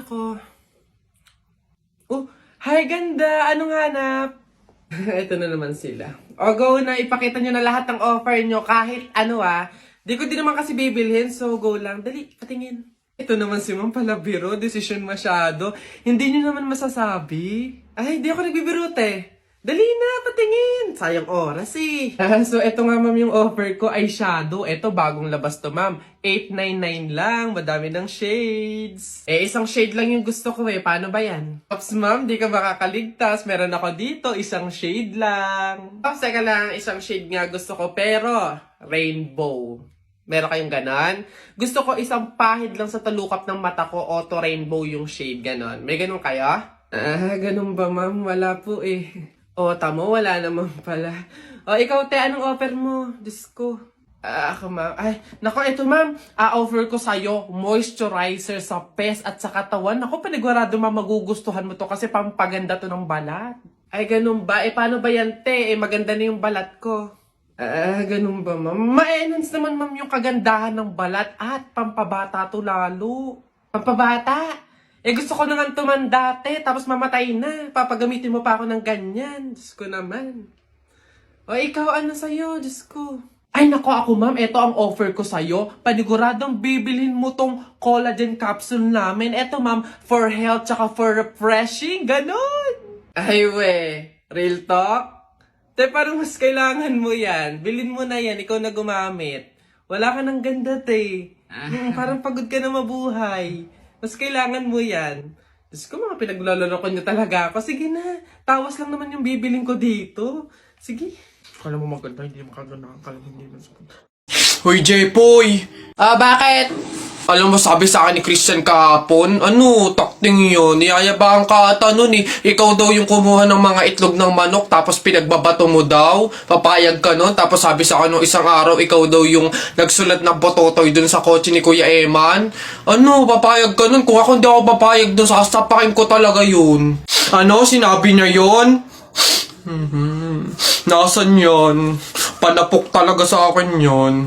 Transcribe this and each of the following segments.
ako. Oh, hi ganda! Anong hanap? Ito na naman sila. O go na, ipakita nyo na lahat ng offer nyo kahit ano Di ko din naman kasi bibilhin, so go lang. Dali, patingin. Ito naman si Ma'am Palabiro, decision masyado. Hindi nyo naman masasabi. Ay, di ako nagbibiro Dali na, patingin. Sayang oras So, eto nga ma'am yung offer ko ay shadow. Eto, bagong labas to ma'am. 899 lang. Madami ng shades. Isang shade lang yung gusto ko Paano ba yan? Ops ma'am, di ka makakaligtas. Meron ako dito, isang shade lang. Ops, teka lang, isang shade nga gusto ko. Pero, rainbow. Meron kayong ganon? Gusto ko isang pahid lang sa talukap ng mata ko. Auto rainbow yung shade, ganon. May ganon kayo? Ganon ba ma'am? Wala po tamo, wala naman pala. Ikaw anong offer mo? Diyos ko. Ako ma'am. Nako, ito ma'am. Offer ko sa'yo, moisturizer sa pes at sa katawan. Nako, panigurado ma'am, magugustuhan mo to kasi pampaganda to ng balat. Ganun ba? Paano ba yan, maganda na yung balat ko. Ganun ba ma'am? Ma-enhance naman ma'am yung kagandahan ng balat at pampabata to lalo. Pampabata? Gusto ko na nga tumanda tapos mamatay na. Papagamitin mo pa ako ng ganyan. Diyos ko naman. Ikaw ano sa'yo? Diyos ko. Ay nako ako ma'am, ito ang offer ko sa'yo. Paniguradong bibilhin mo tong collagen capsule namin. Ito ma'am, for health tsaka for refreshing. Ganon. Real talk? Parang mas kailangan mo yan. Bilhin mo na yan, ikaw na gumamit. Wala ka ng ganda parang pagod ka na mabuhay. Mas kailangan mo yan. Diyos ko, mga pinagloloko niyo talaga ako. Sige na, tawas lang naman yung bibiling ko dito. Sige. Kala mo maganda, hindi makaganda kang hindi mo sagot. Hoy, Jepoy! Bakit? Alam mo, sabi sa akin ni Christian kahapon, takting yun, niyayabang ka ata nun Ikaw daw yung kumuha ng mga itlog ng manok, tapos pinagbabato mo daw, papayag ka nun, tapos sabi sa akin nung isang araw, ikaw daw yung nagsulat ng pototoy dun sa kotse ni Kuya Eman. Papayag ka nun? Kung ako hindi ako papayag dun, sasapakin ko talaga yun. Sinabi niya yun? Nasaan yun? Panapok talaga sa akin yun.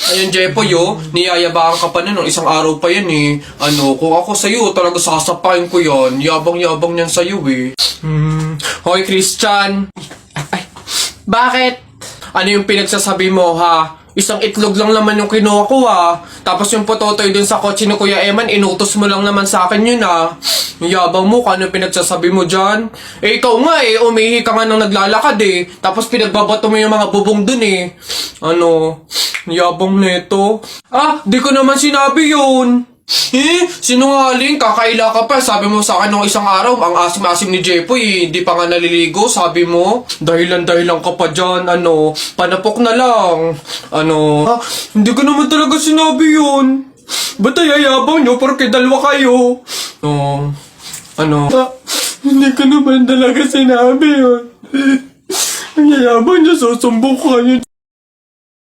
Ayun, Jepoy, niyayabang ka pa nun, isang araw pa yan kung ako sa'yo, talaga sasapain ko yan. Yabang-yabang niyan sa'yo Hoy, Christian! Bakit? Ano yung pinagsasabi mo, ha? Isang itlog lang naman yung kinuha ko, Tapos yung pototoy dun sa kotse ni Kuya Eman, inutos mo lang naman sa akin yun, Yabang mo, kung ano pinagsasabi mo dyan? Ikaw nga umihi ka nga nang naglalakad Tapos pinagbabato mo yung mga bubong dun Yabang neto. Di ko naman sinabi yun. Sinungaling, kakaila ka pa. Sabi mo sa akin nung isang araw, ang asim-asim ni Jepoy, hindi pa nga naliligo, sabi mo. Dahilan-dahilan ka pa dyan, panapok na lang. Hindi ko naman talaga sinabi yun. Ba't ayayabang nyo, porque dalawa kayo? Hindi ko naman talaga sinabi yun. Ang yayabang nyo, susumbong kayo.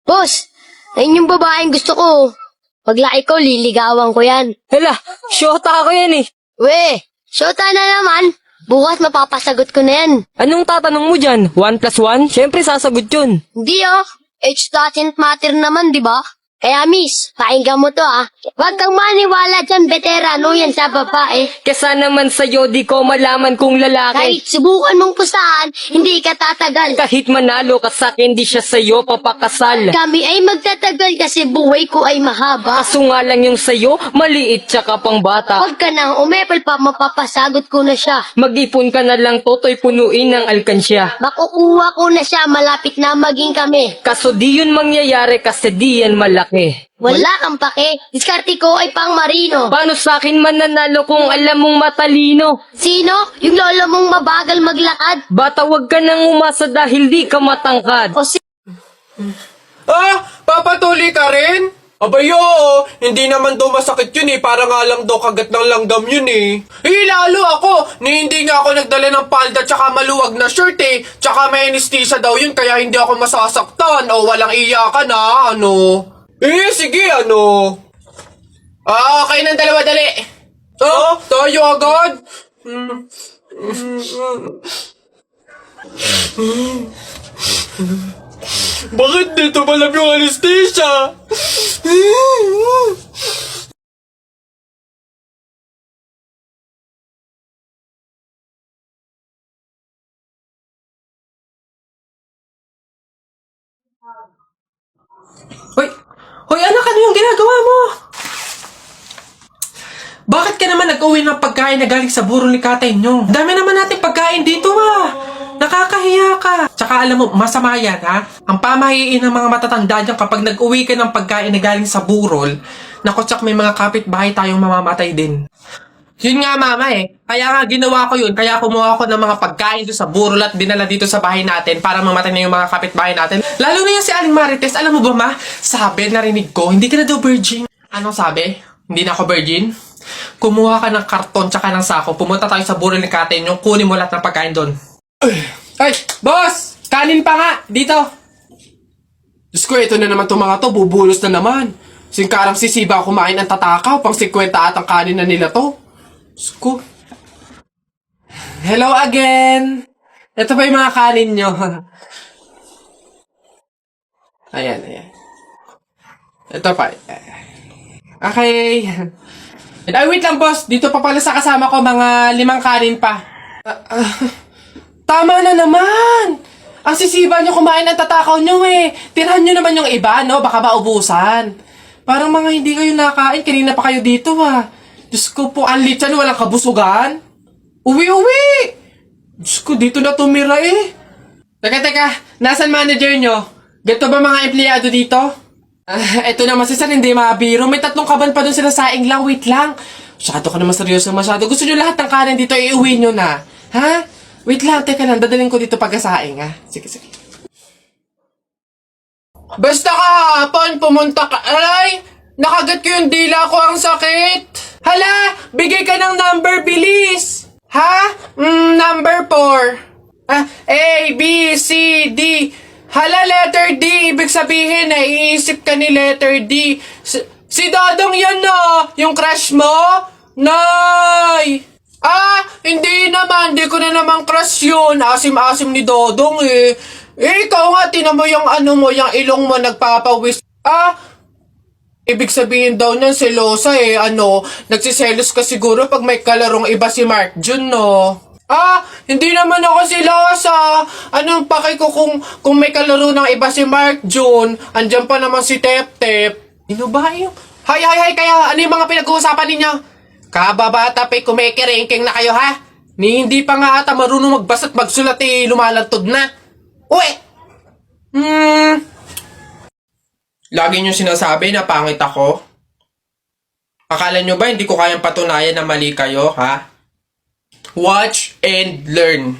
Boss, ayun yung babaeng gusto ko. Paglaki ko, liligawan ko yan. Hala, syota ako yan Shota na naman. Bukas mapapasagot ko na yan. Anong tatanong mo dyan? 1 plus 1? Siyempre sasagot yun. Hindi age doesn't matter naman, di ba? Kaya miss, pakinggan mo to Huwag kang maniwala dyan, veterano yan sa babae. Kesa naman sa'yo, di ko malaman kung lalaki. Kahit subukan mong pusahan, hindi ka tatagal. Kahit manalo ka sa'kin, di siya sa'yo papakasal. Kami ay magtatagal kasi buhay ko ay mahaba. Kaso nga lang yung sa'yo, maliit tsaka pang bata. Huwag ka nang umepal pa, mapapasagot ko na siya. Mag-ipon ka na lang, toto'y punuin ng alkansya. Makukuha ko na siya, malapit na maging kami. Kaso di yun mangyayari kasi di yan malaki. Wala kang pake. Diskarte ko ay pang marino. Paano sa'kin mananalo kung alam mong matalino? Sino? Yung lolo mong mabagal maglakad? Bata, wag ka nang umasa dahil di ka matangkad. Papatuloy ka rin? Abayo, hindi naman daw masakit yun para nga lang daw kagat ng langgam yun lalo ako, hindi nga ako nagdala ng palda tsaka maluwag na shirt tsaka may anesthesia daw yun kaya hindi ako masasaktan walang iyakan sige okay ng dalawa dali. Tayo agad? Bakit dito malab yung anesthesia? Hoy! Hoy, anak, ano yung ginagawa mo? Bakit ka naman nag-uwi ng pagkain na galing sa burol ni tatay nyo? Dami naman natin pagkain dito Nakakahiya ka. Tsaka alam mo, masama yan ha. Ang pamahiin ng mga matatanda dyan kapag nag-uwi ka ng pagkain na galing sa burol, naku, tsak may mga kapitbahay tayong mamamatay din. Yun nga mama Kaya nga ginawa ko yun. Kaya kumuha ko ng mga pagkain doon sa burol at dinala dito sa bahay natin para mamatay na yung mga kapitbahay natin. Lalo na yan si Aling Marites. Alam mo ba ma? Sabi, narinig ko, hindi ka na daw virgin. Anong sabi? Hindi na ako virgin? Kumuha ka ng karton tsaka ng sako. Pumunta tayo sa burol ni Katen yung kunin mo lahat ng pagkain doon. Ay, boss! Kanin pa nga! Dito! Diyos ko, ito na naman itong mga to. Bubulos na naman. Singkarang sisiba kumain ng tatakaw. Pang 50 at ang kanin na nila to. Diyos ko. Hello again! Ito pa yung mga kanin nyo. Ayan. Ito pa. Okay. Ay, wait lang, boss. Dito pa pala sa kasama ko mga 5 kanin pa. Tama na naman! Ang sisiba nyo kumain ng tatakaw nyo Tirahan nyo naman yung iba, no? Baka maubusan. Parang mga hindi kayo nakain. Kanina pa kayo dito, Diyos ko po, ang litsan, walang kabusugan. Uwi! Diyos ko, dito na tumira Teka, nasan manager nyo? Ganito ba mga empleyado dito? Eto naman si Sir, hindi mabiro. May 3 kaban pa dun sila saing lang. Wait lang. Masyado ka naman seryoso masyado. Gusto nyo lahat ng kanin dito, iuwi nyo na. Ha? Wait lang, teka lang. Dadalhin ko dito pagkasaing, Sige. Basta kahapon, pumunta ka. Ay! Nakagat ko yung dila ko, ang sakit. Hala! Bigay ka ng number, bilis! Ha? Number 4. A, B, C, D. Hala, letter D. Ibig sabihin, iisip ka ni letter D. Si Dodong yan yung crush mo? Nay! Hindi naman. Hindi ko na naman crush yun. Asim-asim ni Dodong ikaw nga, tinan mo yung yung ilong mo nagpapawis. Ibig sabihin daw niyan selosa nagsiselos ka siguro pag may kalarong iba si Mark Jun, no? Hindi naman ako selosa. Anong paki ko kung may kalaro ng iba si Mark Jun? Andyan pa naman si Tep-Tep. Ano ba yung? Hay, kaya ano yung mga pinag-uusapan ninyo? Kababata pa'y kumikiringking na kayo, ha? Ni hindi pa nga ata marunong magbasa at magsulat lumalantod na. Uy! Lagi nyo sinasabi na pangit ako. Akala nyo ba hindi ko kayang patunayan na mali kayo, ha? Watch and learn.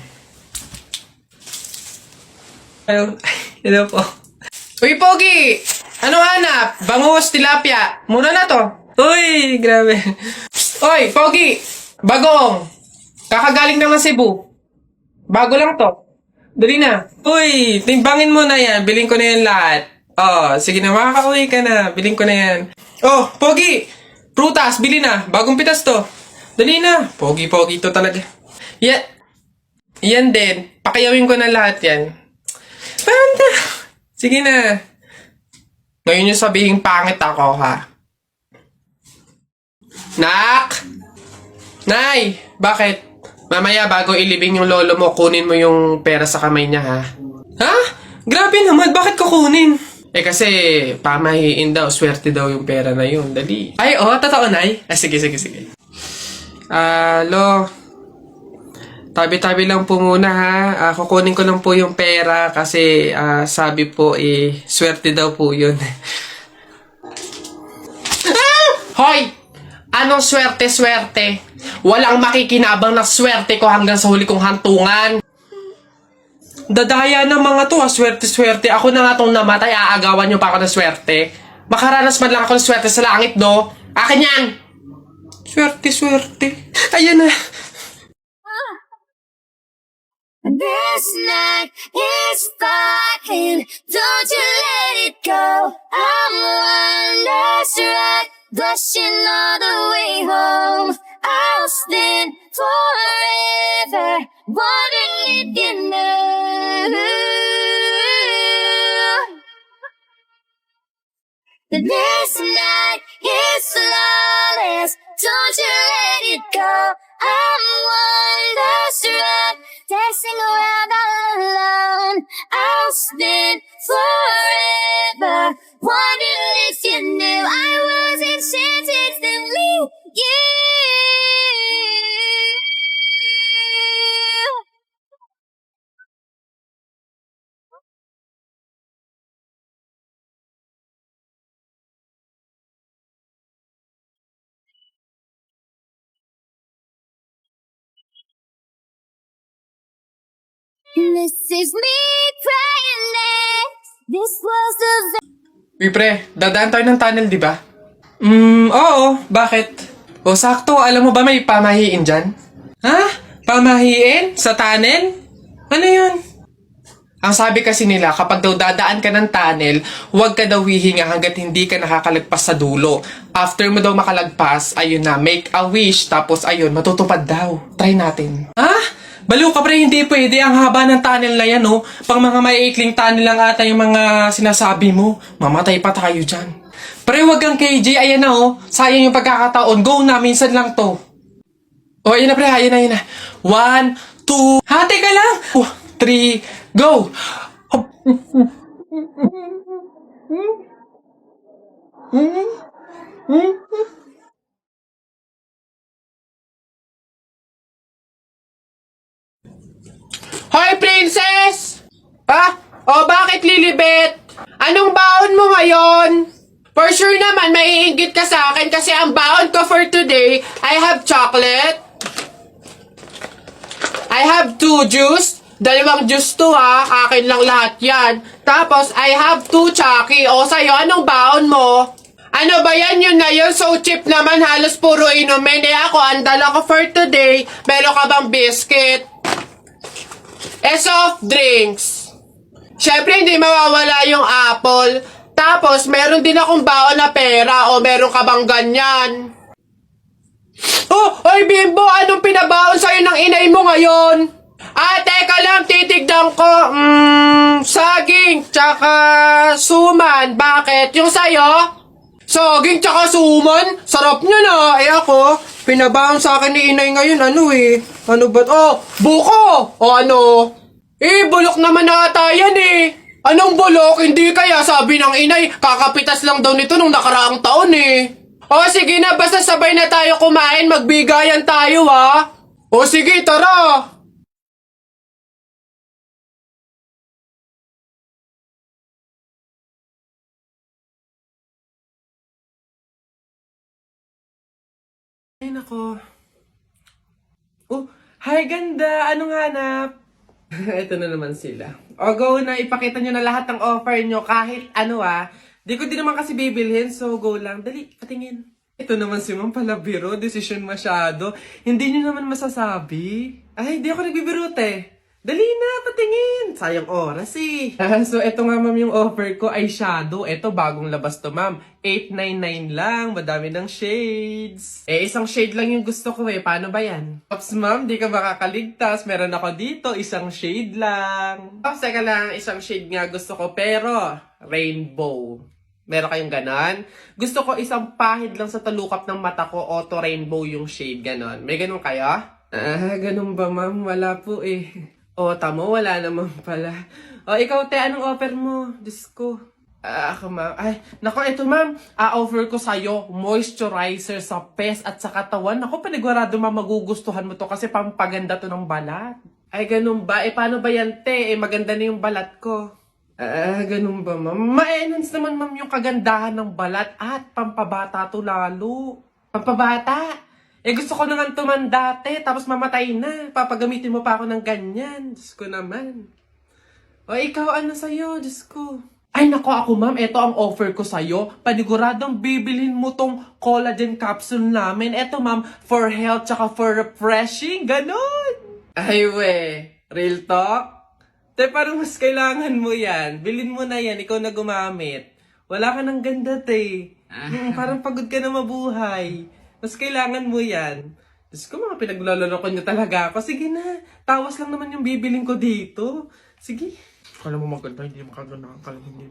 Hello po. Uy, Pogi! Anong hanap? Bangus, tilapia. Mura na to. Uy, grabe. Uy, Pogi! Bagong! Kakagaling naman Cebu. Bago lang to. Dali na. Uy, timbangin mo na yan. Biling ko na yan lahat. Sige na, makakauwi ka na. Biling ko na yan. Pogi! Prutas, bili na. Bagong pitas to. Dali na. Pogi to talaga. Yan din. Pakiyawin ko na lahat yan. Panda! Sige na. Ngayon yung sabihin pangit ako, ha? Nak! Nay! Bakit? Mamaya bago ilibing yung lolo mo, kunin mo yung pera sa kamay niya, ha? Ha? Grabe naman, bakit kukunin? Kasi pamahiin daw, swerte daw yung pera na yun. Dali. Ay, totoo, Nay? Sige. Lo, tabi-tabi lang po muna, ha? Kukunin ko lang po yung pera kasi sabi po, swerte daw po yun. Hoy! Anong swerte-swerte? Walang makikinabang na swerte ko hanggang sa huli kong hantungan. Dadaya ng mga to, swerte-swerte. Ako na nga tong namatay, aagawan nyo pa ako ng swerte. Makaranas man lang ako ng swerte sa langit, no? Akin yan! Swerte-swerte. Ayan na. This night is fine, don't you let it go. I'm one that's right, blushing all the way home. I'll stand forever, wondering if you know that this night is flawless. Don't you let it go. I'm wonderstruck, dancing around all alone. I'll spend forever. Wonder if you knew I was enchanted to leave you. This is me crying next. This was the Uy pre, dadaan tayo ng tunnel, di ba? Oo. Bakit? O sakto, alam mo ba may pamahiin dyan? Ha? Pamahiin? Sa tunnel? Ano yun? Ang sabi kasi nila, kapag daw dadaan ka ng tunnel, huwag ka daw hihinga hanggat hindi ka nakakalagpas sa dulo. After mo daw makalagpas, ayun na, make a wish, tapos ayun, matutupad daw. Try natin. Ha? Baliw ka pre, hindi pwede. Ang haba ng tunnel na yan, oh. Pang mga maiikling tunnel lang ata yung mga sinasabi mo. Mamatay pa tayo dyan. Pre, wag kang KJ. Ayan na, oh. Sayang yung pagkakataon. Go na, minsan lang to. Oh, ayan na pre, ayan na, ayan na. 1, 2, ha, teka lang. 3, go. Hoy, princess! Ha? O, bakit Lilibet? Anong baon mo ngayon? For sure naman, maiinggit ka sa akin kasi ang baon ko for today, I have chocolate. I have 2 juice. 2 juice to ha. Akin lang lahat yan. Tapos, I have 2 Chucky. O, sa'yo, anong baon mo? Ano ba yan? Yun na yun. So cheap naman. Halos puro inumin. Eh ako, ang dala ko for today. Meron ka bang biscuit? Soft drinks. Siyempre, hindi mawawala yung apple. Tapos, meron din akong baon na pera. O, meron ka bang ganyan? Oh, oy Bimbo, anong pinabaon sa'yo ng inay mo ngayon? Ah, teka lang, titignan ko. Saging, tsaka suman. Bakit? Yung sa'yo? Saging, tsaka suman? Sarap niya na. Eh ako, pinabaon sa akin ni inay ngayon, Ano ba? Oh, buko! O ano? Bulok naman ata yan Anong bulok? Hindi kaya sabi ng inay, kakapitas lang daw nito nung nakaraang taon O sige na, basta sabay na tayo kumain, magbigayan tayo ha. O sige, tara. Ay nako. Oh, hi ganda! Anong hanap? Ito na naman sila. O go na, ipakita nyo na lahat ng offer nyo kahit Di ko din naman kasi bibilhin, so go lang. Dali, patingin. Ito naman si Ma'am Palabiro, decision masyado. Hindi nyo naman masasabi. Ay, di ako nagbibiro Dali na, patingin. Sayang oras So, ito nga ma'am yung offer ko ay shadow. Ito, bagong labas to ma'am. 899 lang, madami ng shades. Isang shade lang yung gusto ko Paano ba yan? Ops ma'am, di ka makakaligtas. Meron ako dito, isang shade lang. Ops, teka lang, isang shade nga gusto ko. Pero, rainbow. Meron kayong ganon? Gusto ko isang pahid lang sa talukap ng mata ko, auto rainbow yung shade, ganon. May ganon kayo? Ganon ba ma'am? Wala po O, tamo, wala naman pala. O, ikaw te, anong offer mo? Diyos ko. Ako ma'am. Ay, nako, ito ma'am. Offer ko sa'yo, moisturizer sa pes at sa katawan. Nako, panigurado ma'am, magugustuhan mo to kasi pampaganda to ng balat. Ay, ganun ba? Paano ba yan te? Maganda na yung balat ko. Ganun ba, ma'am? Ma-enhance naman, ma'am, yung kagandahan ng balat at pampabata to lalo. Pampabata? Gusto ko naman tumanda, tapos mamatay na. Papagamitin mo pa ako ng ganyan. Diyos ko naman. O, ikaw, ano sa'yo? Diyos ko. Ay, nako ako, ma'am. Ito ang offer ko sa'yo. Paniguradong bibilhin mo tong collagen capsule namin. Ito, ma'am, for health tsaka for refreshing. Ganon. Ay, we. Real talk? Parang mas kailangan mo yan. Bilhin mo na yan, ikaw na gumamit. Wala ka ng ganda, parang pagod ka na mabuhay. Mas kailangan mo yan. Diyos ko, mga pinaglaloloko niyo talaga ako. Sige na, tawas lang naman yung bibilin ko dito. Sige. Kala mo maganda, hindi makaganda. Kala hindi